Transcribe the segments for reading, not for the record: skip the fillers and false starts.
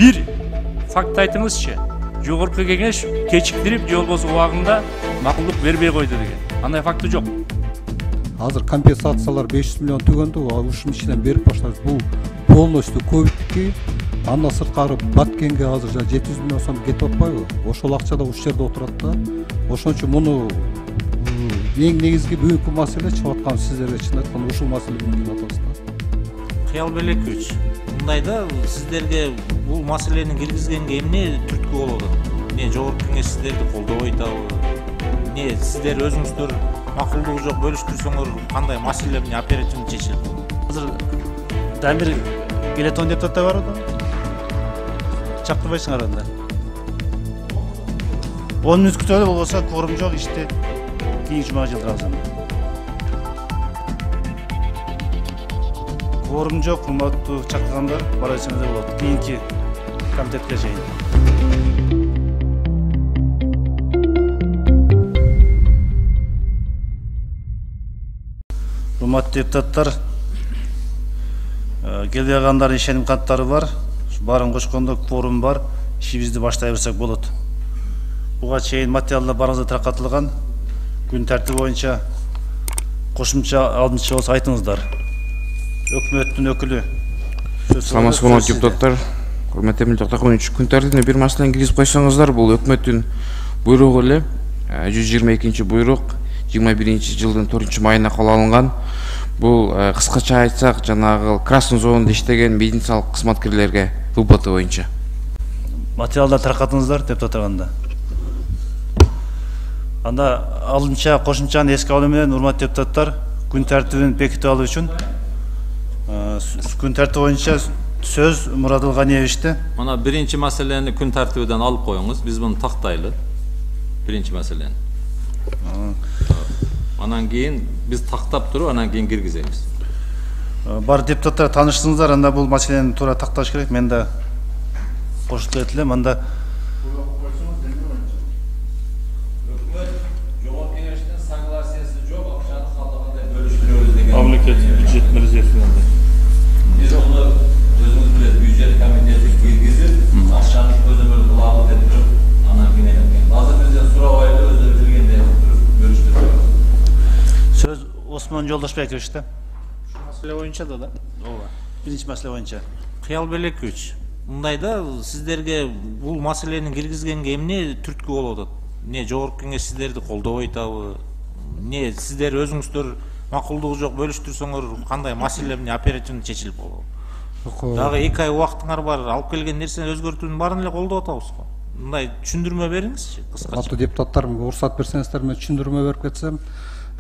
Bir факт айтыңызчы. Жогорку кеңеш кечиктирип, же болбосо убагында макулдук бербей койду деген. Андай факты жок. Азыр компенсациялар 500 миллион түгөндү, ушунун ичинен берип баштайбыз. Бул полностью ковидтики, андан сырткары Баткенге азыр 700 миллион сом кетип атпайбы? Ошол акча да ушул жерде отурат да. Ошон үчүн муну эң негизги бүгүнкү маселе чыгып аткан сиздерге чын айтканда ушул маселени келип атабыз да. Кыялбелекович, мындайда сиздерге бул маселени киргизгенге эмне түрткү болот? Не жогорку кеңеш сиздерди колдобой атабы? Не сиздер өзүңүздөр макулдугу жок бөлүштүрсөңөр кандай маселе эмне оперативдүү чечилет? Азыр Дамир Гелетон депутаттар бар да. Чактырбайсыңар анда. 10 мүнөт күтөлү болбосо кворум жок, иште кийинки жумага жылдырабыз. Кворум жок, урматтуу чакыргандар, бара берсеңиздер болот. Кийинки комитетке чейин. Урматтуу депутаттар, келе алгандар ишеним каттары бар. Барын кошкондо кворум бар. Ишибизди баштай берсек болот. Буга чейин материалдар барыңызда таркатылган. Күн тартиби боюнча кошумча алдынча болсо айтыңыздар. Өкмөттүн өкүлү. Саламатсызбы депутаттар. Урматтуу депутаттар, күн тартибине бир маселени киргизип койсоңуздар, бул өкмөттүн буйругу эле 122 буйрук 21 жылдын 4 майына кол алынган. Бул кыскача айтсак, жанагы красный зонада иштеген медициналык кызматкерлерге выплата боюнча. Материалдар таркатыңыздар депутаттарга. Анда алдынча кошумчаны эске алуу менен урматтуу депутаттар, күн тартибин бекитип алуу үчүн күн тартиби боюнча сөз Мурадыл Ганиевичте. Мына биринчи маселени күн тартибиден алып коюңуз, биз муну тактайлы. Биринчи маселени. Анан кийин биз тактап туруп, анан кийин киргизебиз. Бар депутаттар тааныштыңыздар, анда бул маселени туура такташ керек. Мен да кошулуп кетилем. Анда Жогорку кеңештин согласиясы жок, акчаны калдагандай бөлүштүрөбүз деген. Мамлекеттик бюджеттин резервинде. Биз аны өзүңүз билет, бюджет комитети киргизип, акчаны көзөмөл кылабыз деп туруп, анан кийин эленген. Азыр бизден сурабайлы өзү билгендей бөлүштүрөбүз. сөз Осмон Жолдошбековичте. Маселе боюнча да. Ооба. Биринчи маселе боюнча. Кыялбелекович, мындайда сиздерге бул маселени киргизгенге эмне түрткү болот? Не жогорку кеңеш сиздерди колдобой атабы? Не сиздер өзүңүздөр макулдугу жок бөлүштүрсөңөр кандай маселе эмне оперативдүү чечилип болот? Дагы 2 ай убактыңар бар, алып келген нерсени өзгөртүүнүн баарын эле колдоп атабыз го. Мындай түшүндүрмө бериңизчи, кыскача. Аттуу депутаттар, уруксат берсеңиздер, мен түшүндүрмө берип кетсем,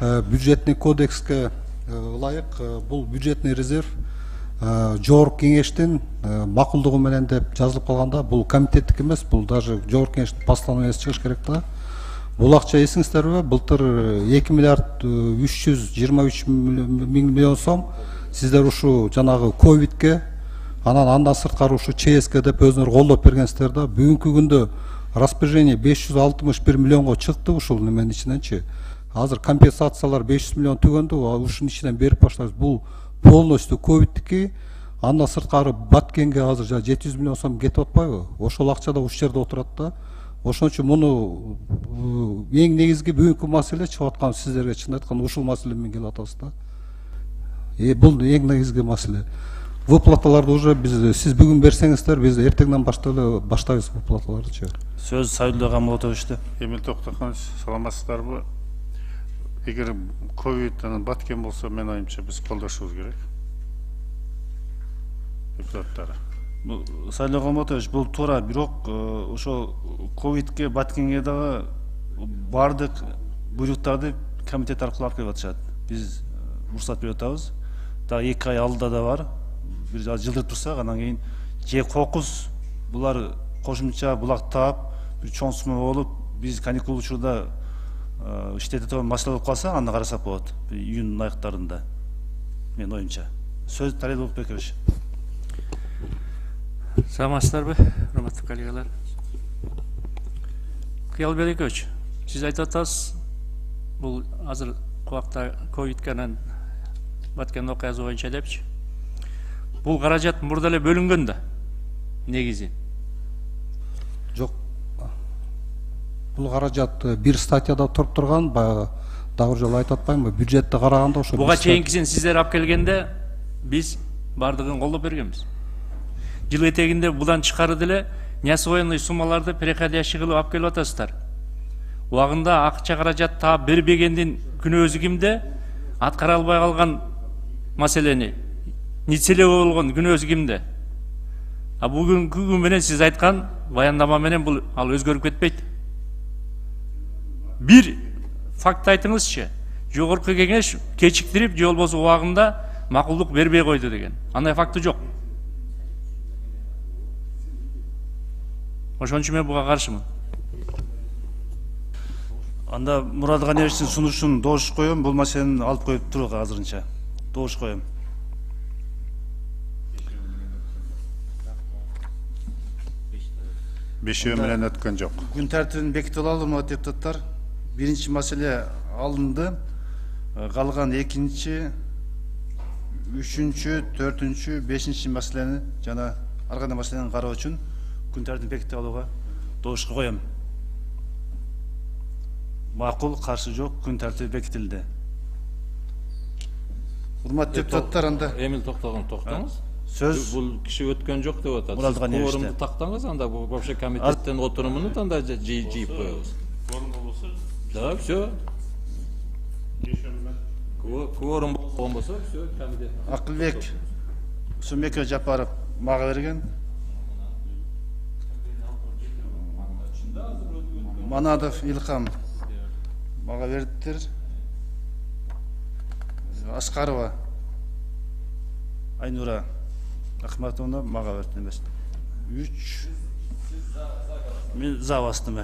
бюджетный кодекске ылайык бул бюджетный резерв жогорку кеңештин макулдугу менен деп жазылып калганда, бул комитеттик эмес, бул даже жогорку кеңештин постановлениясы чыгыш керек да. Бул акча эсиңиздерби, былтыр 2 миллиард 323 миллион сом сиздер ушу жанагы ковидке, андан сырткары ушу ЧСК деп өзүңөр колдоп бергенсиздер да. Бүгүнкү күндө распоряжение 561 миллионго чыкты ушул неменин ичиненчи. Азыр компенсациялар 500 миллион түгөндү, ушунун ичинен берип баштайбыз. Бул полностью ковидтики, андан сырткары Баткенге азыр 700 миллион сом кетип атпайбы? Ошол акча да ушул жерде отурат да. Ошон үчүн муну эң негизги бүгүнкү маселе чыгып аткан сиздерге чын айтканда ушул маселе менен келип атабыз да. Бул эң негизги маселе. Выплаталарды уже сиз бүгүн берсеңиздер, биз эртеңден баштайбыз выплаталарды. Сөз Сайдулла Гамлотовичте. Эмил Токтоконович, саламатсыздарбы? Эгер ковид анан Баткен болсо, мен оюмча биз колдошубуз керек. Депутаттар. Сайдулла Гамлотович, бул туура, бирок ошо ковидке Баткенге дагы бардык буйруктарды комитет аркылуу алып келип атышат. Биз уруксат берип атабыз. Дагы 2 ай алдыда да бар. Бир жылдырып турсак, анан кийин же кокус булар кошумча булактап, бир чоң сума болуп, биз каникул учурда иштете маселе болуп калса, анда карасак болот. Июнь аяктарында. Мен оюмча. Сөз Талел Болотбекович. Саламатсыздарбы, урматтуу коллегалар. Кыялбелекович, сиз айтып атасыз, бул азыр кубакта ковидке анан Баткен окуясы боюнча депчи. Бул каражат мурда эле бөлүнгөн да, негизи. бул каражат бир статьяда туруп турган, баягы дагы жолу айтып атпаймынбы, бюджетти караганда ошо Буга чейинкисин сиздер алып келгенде биз бардыгын колдоп бергенбиз. Жыл этегинде будан тышкары деле неосвоенный суммаларды переходящий кылып алып келип атасыздар. Убагында акча каражат таап бербегендин күнөөсү кимде? Аткара албай калган маселени нечеле болгон күнөөсү кимде? А бүгүнкү күн менен сиз айткан баяндама менен бул ал өзгөрүп кетпейт. Бир факт айтыңызчы. Жогорку кеңеш кечиктирип же болбосо убагында макулдук бербей койду деген. Андай факты жок. Ошон үчүн мен буга каршымын. Анда Мурат Ганиевичтин сунушун доош коем, бул маселени алып коюп турук азырынча. Доош коем. Бешөө менен өткөн жок. Күн тартибин бекитип алалы, урматтуу депутаттар. Биринчи маселе алынды. Калган экинчи, үчүнчү, төртүнчү, бешинчи маселени жана ар кандай маселени кароо үчүн күн тартибин бекитип алууга доошко коем. Макул, каршы жок, күн тартиби бекитилди. Урматтуу депутаттар, анда Эмил токтоңуз. сөз Бул киши өткөн жок деп атат. Мурат Ганиевичте. Кворумду тактаңыз, анда бул вообще комитеттен отурумуну анда жыйып коебуз. Да, все. Кворум болгон болсо, все, комитет. Акылбек Сумеке Жапаров мага берген. Манадов Илхам мага бериптир. Аскарова Айнура Ахматовна мага берди эмес. 3 мен за бастым,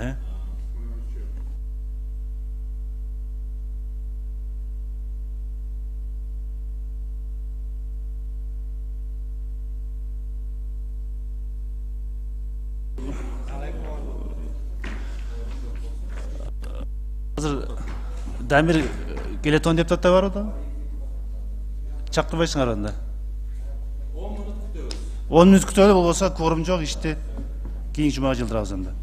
Азыр Дамир Келетон депутаттар бар да? Чактырбайсыңар анда. 10 мүнөт күтөлү болбосо кворум жок, иште кийинки жумага жылдырабыз анда.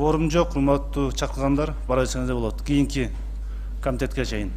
кворум жок, урматтуу чакыргандар, бара берсеңиз болот. Кийинки комитетке чейин.